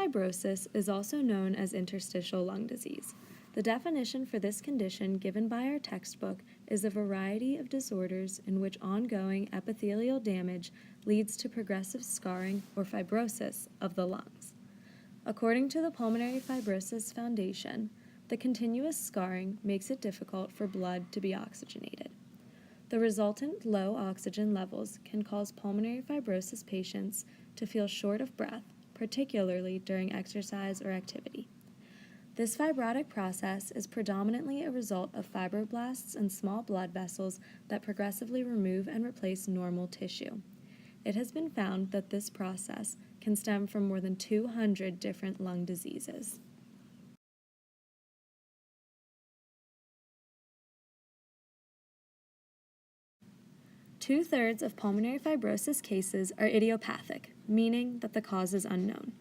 fibrosis is also known as interstitial lung disease. The definition for this condition given by our textbook is a variety of disorders in which ongoing epithelial damage leads to progressive scarring or fibrosis of the lungs. According to the Pulmonary Fibrosis Foundation, the continuous scarring makes it difficult for blood to be oxygenated. The resultant low oxygen levels can cause pulmonary fibrosis patients to feel short of breath, particularly during exercise or activity. This fibrotic process is predominantly a result of fibroblasts and small blood vessels that progressively remove and replace normal tissue. It has been found that this process can stem from more than 200 different lung diseases. Two-thirds of pulmonary fibrosis cases are idiopathic, meaning that the cause is unknown.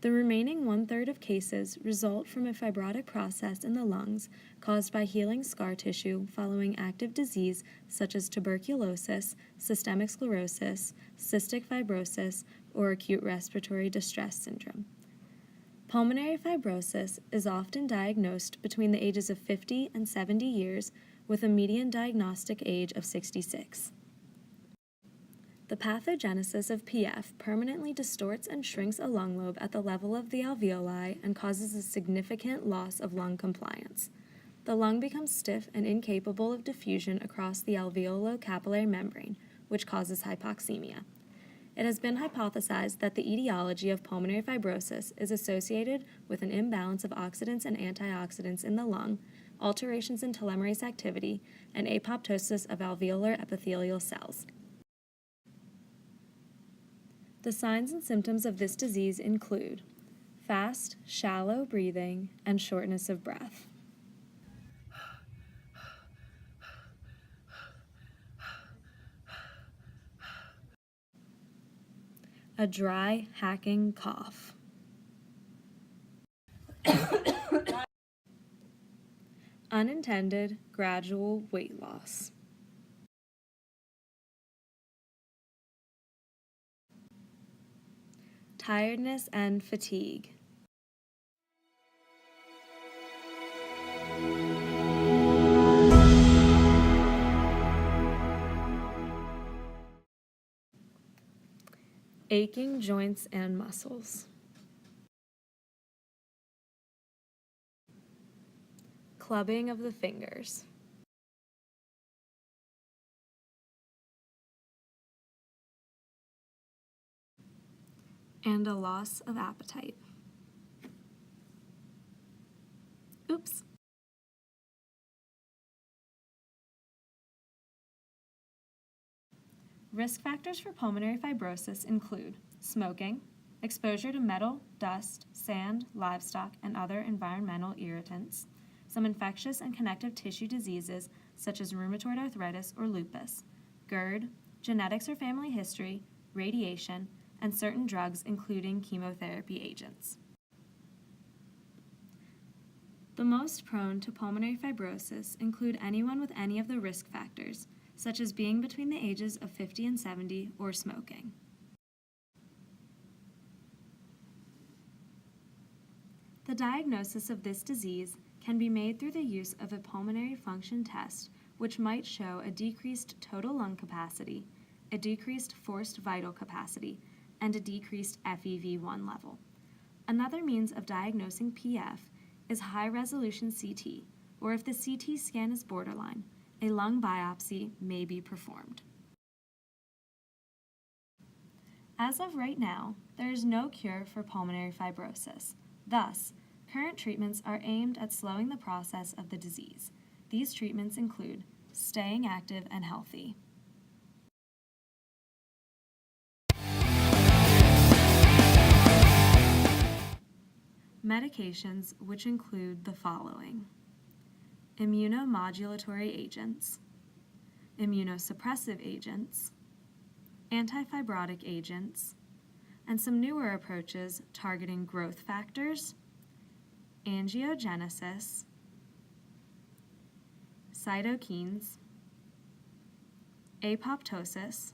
The remaining one-third of cases result from a fibrotic process in the lungs caused by healing scar tissue following active disease such as tuberculosis, systemic sclerosis, cystic fibrosis, or acute respiratory distress syndrome. Pulmonary fibrosis is often diagnosed between the ages of 50 and 70 years with a median diagnostic age of 66. The pathogenesis of PF permanently distorts and shrinks a lung lobe at the level of the alveoli and causes a significant loss of lung compliance. The lung becomes stiff and incapable of diffusion across the alveolo-capillary membrane, which causes hypoxemia. It has been hypothesized that the etiology of pulmonary fibrosis is associated with an imbalance of oxidants and antioxidants in the lung, alterations in telomerase activity, and apoptosis of alveolar epithelial cells. The signs and symptoms of this disease include fast, shallow breathing and shortness of breath. A dry, hacking cough. Unintended, gradual weight loss. Tiredness and fatigue. Aching joints and muscles. Clubbing of the fingers. And a loss of appetite. Oops. Risk factors for pulmonary fibrosis include smoking, exposure to metal, dust, sand, livestock, and other environmental irritants, some infectious and connective tissue diseases such as rheumatoid arthritis or lupus, GERD, genetics or family history, radiation, and certain drugs including chemotherapy agents. The most prone to pulmonary fibrosis include anyone with any of the risk factors, such as being between the ages of 50 and 70 or smoking. The diagnosis of this disease can be made through the use of a pulmonary function test, which might show a decreased total lung capacity, a decreased forced vital capacity, and a decreased FEV1 level. Another means of diagnosing PF is high-resolution CT, or if the CT scan is borderline, a lung biopsy may be performed. As of right now, there is no cure for pulmonary fibrosis. Thus, current treatments are aimed at slowing the process of the disease. These treatments include staying active and healthy, medications, which include the following: immunomodulatory agents, immunosuppressive agents, antifibrotic agents, and some newer approaches targeting growth factors, angiogenesis, cytokines, apoptosis,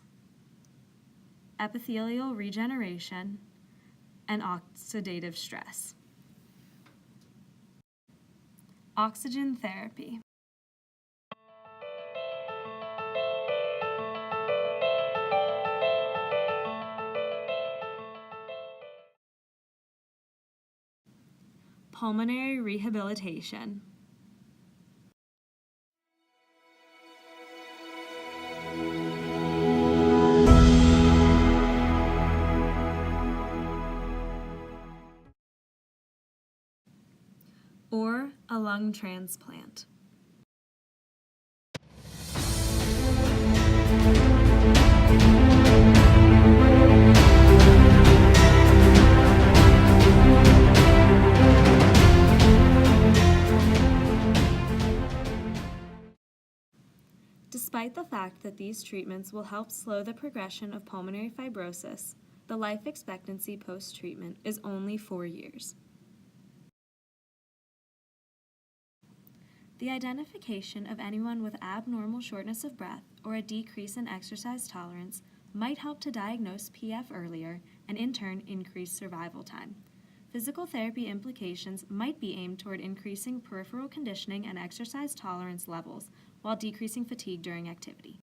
epithelial regeneration, and oxidative stress. Oxygen therapy. Pulmonary rehabilitation. Or a lung transplant. Despite the fact that these treatments will help slow the progression of pulmonary fibrosis, the life expectancy post-treatment is only 4 years. The identification of anyone with abnormal shortness of breath or a decrease in exercise tolerance might help to diagnose PF earlier and in turn increase survival time. Physical therapy implications might be aimed toward increasing peripheral conditioning and exercise tolerance levels while decreasing fatigue during activity.